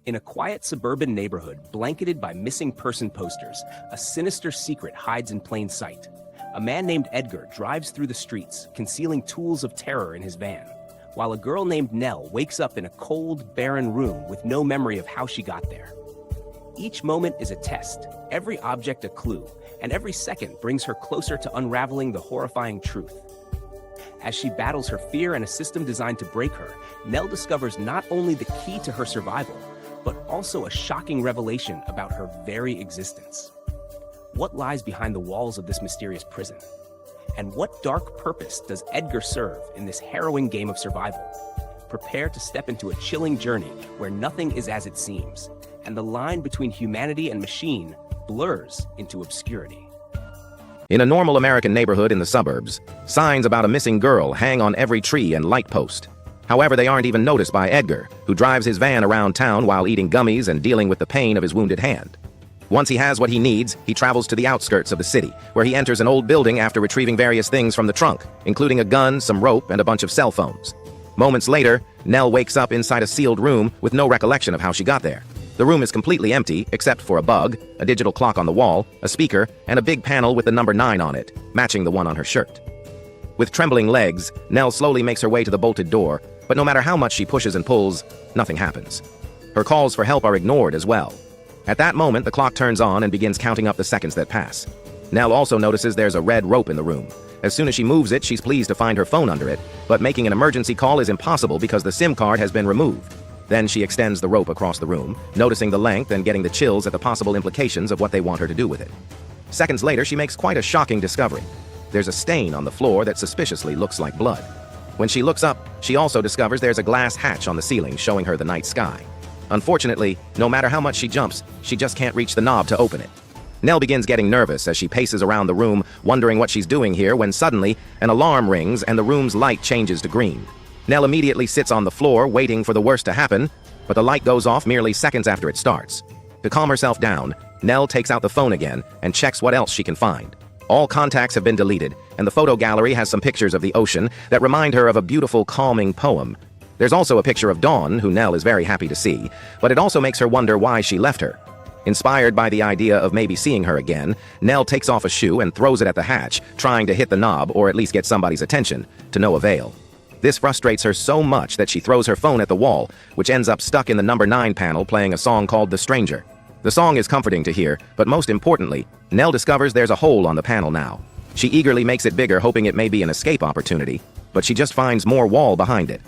In a quiet suburban neighborhood blanketed by missing person posters, a sinister secret hides in plain sight. A man named Edgar drives through the streets, concealing tools of terror in his van, while a girl named Nell wakes up in a cold, barren room with no memory of how she got there. Each moment is a test, every object a clue, and every second brings her closer to unraveling the horrifying truth. As she battles her fear and a system designed to break her, Nell discovers not only the key to her survival, but also a shocking revelation about her very existence. What lies behind the walls of this mysterious prison? And what dark purpose does Edgar serve in this harrowing game of survival? Prepare to step into a chilling journey where nothing is as it seems, and the line between humanity and machine blurs into obscurity. In a normal American neighborhood in the suburbs, signs about a missing girl hang on every tree and light post. However, they aren't even noticed by Edgar, who drives his van around town while eating gummies and dealing with the pain of his wounded hand. Once he has what he needs, he travels to the outskirts of the city, where he enters an old building after retrieving various things from the trunk, including a gun, some rope, and a bunch of cell phones. Moments later, Nell wakes up inside a sealed room with no recollection of how she got there. The room is completely empty, except for a bug, a digital clock on the wall, a speaker, and a big panel with the number 9 on it, matching the one on her shirt. With trembling legs, Nell slowly makes her way to the bolted door, but no matter how much she pushes and pulls, nothing happens. Her calls for help are ignored as well. At that moment, the clock turns on and begins counting up the seconds that pass. Nell also notices there's a red rope in the room. As soon as she moves it, she's pleased to find her phone under it, but making an emergency call is impossible because the SIM card has been removed. Then she extends the rope across the room, noticing the length and getting the chills at the possible implications of what they want her to do with it. Seconds later, she makes quite a shocking discovery. There's a stain on the floor that suspiciously looks like blood. When she looks up, she also discovers there's a glass hatch on the ceiling showing her the night sky. Unfortunately, no matter how much she jumps, she just can't reach the knob to open it. Nell begins getting nervous as she paces around the room, wondering what she's doing here, when suddenly, an alarm rings and the room's light changes to green. Nell immediately sits on the floor, waiting for the worst to happen, but the light goes off merely seconds after it starts. To calm herself down, Nell takes out the phone again and checks what else she can find. All contacts have been deleted, and the photo gallery has some pictures of the ocean that remind her of a beautiful, calming poem. There's also a picture of Dawn, who Nell is very happy to see, but it also makes her wonder why she left her. Inspired by the idea of maybe seeing her again, Nell takes off a shoe and throws it at the hatch, trying to hit the knob or at least get somebody's attention, to no avail. This frustrates her so much that she throws her phone at the wall, which ends up stuck in the number 9 panel playing a song called The Stranger. The song is comforting to hear, but most importantly, Nell discovers there's a hole on the panel now. She eagerly makes it bigger, hoping it may be an escape opportunity, but she just finds more wall behind it.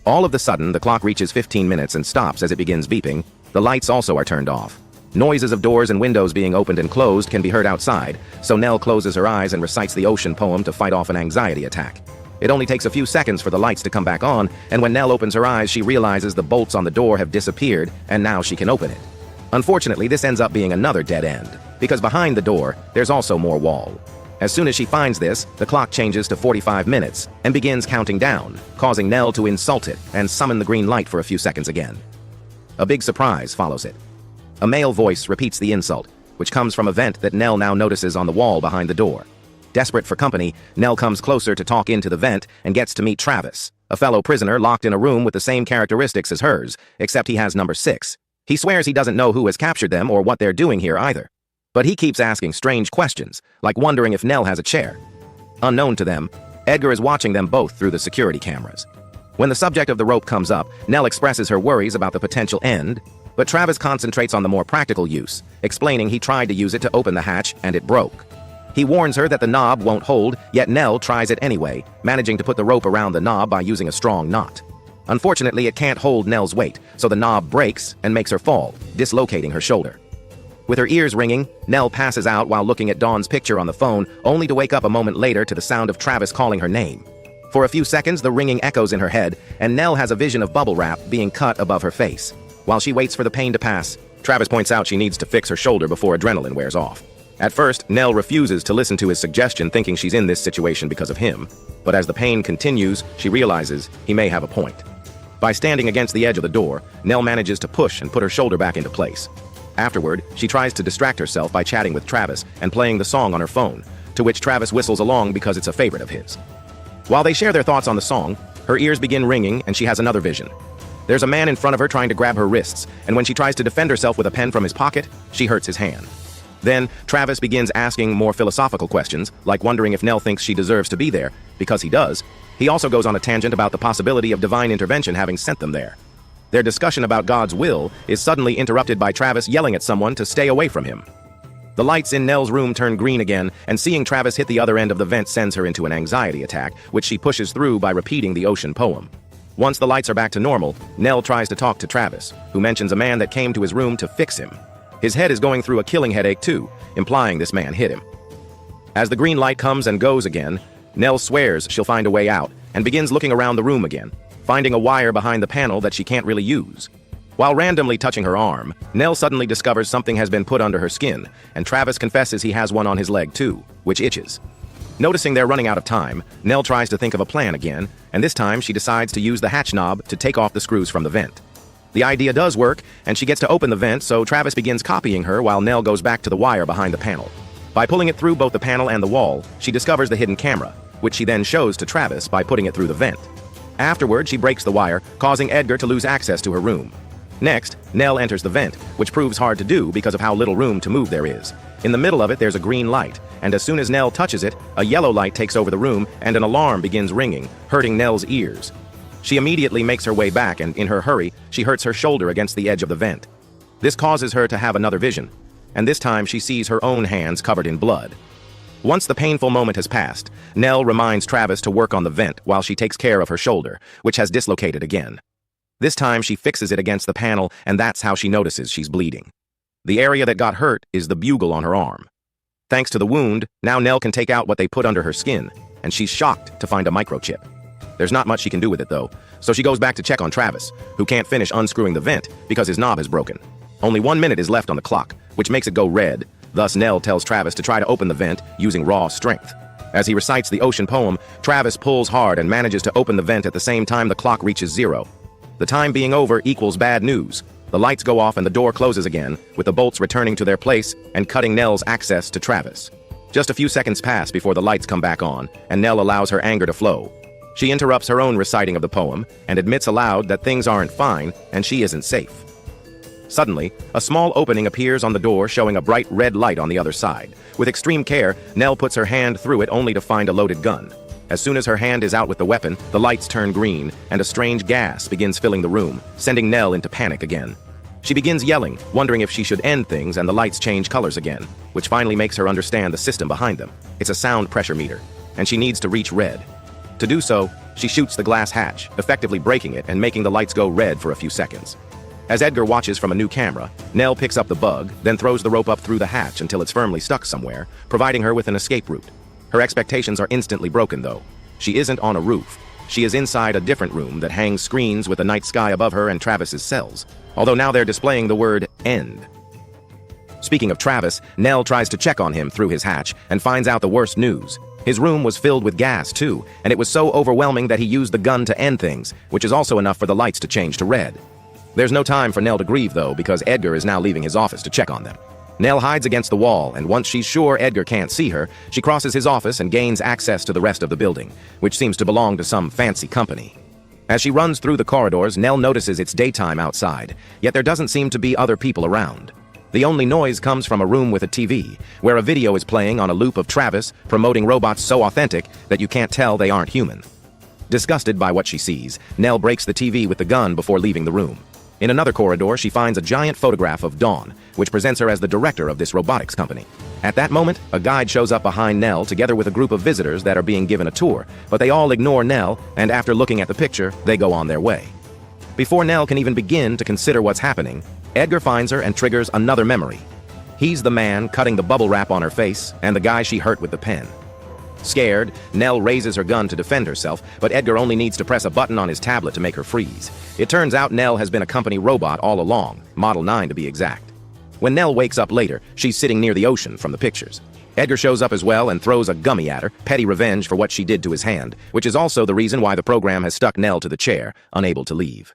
All of a sudden, the clock reaches 15 minutes and stops as it begins beeping. The lights also are turned off. Noises of doors and windows being opened and closed can be heard outside, so Nell closes her eyes and recites the ocean poem to fight off an anxiety attack. It only takes a few seconds for the lights to come back on, and when Nell opens her eyes, she realizes the bolts on the door have disappeared, and now she can open it. Unfortunately, this ends up being another dead end, because behind the door, there's also more wall. As soon as she finds this, the clock changes to 45 minutes and begins counting down, causing Nell to insult it and summon the green light for a few seconds again. A big surprise follows it. A male voice repeats the insult, which comes from a vent that Nell now notices on the wall behind the door. Desperate for company, Nell comes closer to talk into the vent and gets to meet Travis, a fellow prisoner locked in a room with the same characteristics as hers, except he has number 6. He swears he doesn't know who has captured them or what they're doing here either. But he keeps asking strange questions, like wondering if Nell has a chair. Unknown to them, Edgar is watching them both through the security cameras. When the subject of the rope comes up, Nell expresses her worries about the potential end, but Travis concentrates on the more practical use, explaining he tried to use it to open the hatch and it broke. He warns her that the knob won't hold, yet Nell tries it anyway, managing to put the rope around the knob by using a strong knot. Unfortunately, it can't hold Nell's weight, so the knob breaks and makes her fall, dislocating her shoulder. With her ears ringing, Nell passes out while looking at Dawn's picture on the phone, only to wake up a moment later to the sound of Travis calling her name. For a few seconds, the ringing echoes in her head, and Nell has a vision of bubble wrap being cut above her face. While she waits for the pain to pass, Travis points out she needs to fix her shoulder before adrenaline wears off. At first, Nell refuses to listen to his suggestion, thinking she's in this situation because of him, but as the pain continues, she realizes he may have a point. By standing against the edge of the door, Nell manages to push and put her shoulder back into place. Afterward, she tries to distract herself by chatting with Travis and playing the song on her phone, to which Travis whistles along because it's a favorite of his. While they share their thoughts on the song, her ears begin ringing and she has another vision. There's a man in front of her trying to grab her wrists, and when she tries to defend herself with a pen from his pocket, she hurts his hand. Then, Travis begins asking more philosophical questions, like wondering if Nell thinks she deserves to be there, because he does. He also goes on a tangent about the possibility of divine intervention having sent them there. Their discussion about God's will is suddenly interrupted by Travis yelling at someone to stay away from him. The lights in Nell's room turn green again, and seeing Travis hit the other end of the vent sends her into an anxiety attack, which she pushes through by repeating the ocean poem. Once the lights are back to normal, Nell tries to talk to Travis, who mentions a man that came to his room to fix him. His head is going through a killing headache too, implying this man hit him. As the green light comes and goes again, Nell swears she'll find a way out, and begins looking around the room again, finding a wire behind the panel that she can't really use. While randomly touching her arm, Nell suddenly discovers something has been put under her skin, and Travis confesses he has one on his leg too, which itches. Noticing they're running out of time, Nell tries to think of a plan again, and this time she decides to use the hatch knob to take off the screws from the vent. The idea does work, and she gets to open the vent, so Travis begins copying her while Nell goes back to the wire behind the panel. By pulling it through both the panel and the wall, she discovers the hidden camera, which she then shows to Travis by putting it through the vent. Afterward, she breaks the wire, causing Edgar to lose access to her room. Next, Nell enters the vent, which proves hard to do because of how little room to move there is. In the middle of it, there's a green light, and as soon as Nell touches it, a yellow light takes over the room and an alarm begins ringing, hurting Nell's ears. She immediately makes her way back, and in her hurry, she hurts her shoulder against the edge of the vent. This causes her to have another vision, and this time she sees her own hands covered in blood. Once the painful moment has passed, Nell reminds Travis to work on the vent while she takes care of her shoulder, which has dislocated again. This time she fixes it against the panel, and that's how she notices she's bleeding. The area that got hurt is the bugle on her arm. Thanks to the wound, now Nell can take out what they put under her skin, and she's shocked to find a microchip. There's not much she can do with it though, so she goes back to check on Travis, who can't finish unscrewing the vent because his knob is broken. Only 1 minute is left on the clock, which makes it go red. Thus Nell tells Travis to try to open the vent using raw strength. As he recites the ocean poem, Travis pulls hard and manages to open the vent at the same time the clock reaches 0. The time being over equals bad news. The lights go off and the door closes again, with the bolts returning to their place and cutting Nell's access to Travis. Just a few seconds pass before the lights come back on, and Nell allows her anger to flow. She interrupts her own reciting of the poem and admits aloud that things aren't fine and she isn't safe. Suddenly, a small opening appears on the door showing a bright red light on the other side. With extreme care, Nell puts her hand through it only to find a loaded gun. As soon as her hand is out with the weapon, the lights turn green, and a strange gas begins filling the room, sending Nell into panic again. She begins yelling, wondering if she should end things, and the lights change colors again, which finally makes her understand the system behind them. It's a sound pressure meter, and she needs to reach red. To do so, she shoots the glass hatch, effectively breaking it and making the lights go red for a few seconds. As Edgar watches from a new camera, Nell picks up the bug, then throws the rope up through the hatch until it's firmly stuck somewhere, providing her with an escape route. Her expectations are instantly broken, though. She isn't on a roof. She is inside a different room that hangs screens with a night sky above her and Travis's cells, although now they're displaying the word end. Speaking of Travis, Nell tries to check on him through his hatch and finds out the worst news. His room was filled with gas, too, and it was so overwhelming that he used the gun to end things, which is also enough for the lights to change to red. There's no time for Nell to grieve, though, because Edgar is now leaving his office to check on them. Nell hides against the wall, and once she's sure Edgar can't see her, she crosses his office and gains access to the rest of the building, which seems to belong to some fancy company. As she runs through the corridors, Nell notices it's daytime outside, yet there doesn't seem to be other people around. The only noise comes from a room with a TV, where a video is playing on a loop of Travis promoting robots so authentic that you can't tell they aren't human. Disgusted by what she sees, Nell breaks the TV with the gun before leaving the room. In another corridor, she finds a giant photograph of Dawn, which presents her as the director of this robotics company. At that moment, a guide shows up behind Nell together with a group of visitors that are being given a tour, but they all ignore Nell, and after looking at the picture, they go on their way. Before Nell can even begin to consider what's happening, Edgar finds her and triggers another memory. He's the man cutting the bubble wrap on her face and the guy she hurt with the pen. Scared, Nell raises her gun to defend herself, but Edgar only needs to press a button on his tablet to make her freeze. It turns out Nell has been a company robot all along, Model 9 to be exact. When Nell wakes up later, she's sitting near the ocean from the pictures. Edgar shows up as well and throws a gummy at her, petty revenge for what she did to his hand, which is also the reason why the program has stuck Nell to the chair, unable to leave.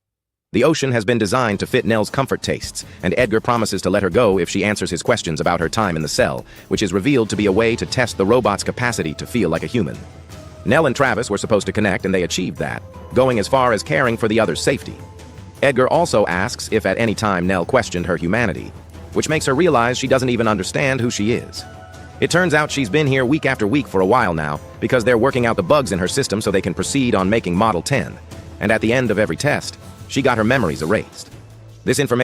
The ocean has been designed to fit Nell's comfort tastes, and Edgar promises to let her go if she answers his questions about her time in the cell, which is revealed to be a way to test the robot's capacity to feel like a human. Nell and Travis were supposed to connect, and they achieved that, going as far as caring for the other's safety. Edgar also asks if at any time Nell questioned her humanity, which makes her realize she doesn't even understand who she is. It turns out she's been here week after week for a while now because they're working out the bugs in her system so they can proceed on making Model 10. And at the end of every test, she got her memories erased. This information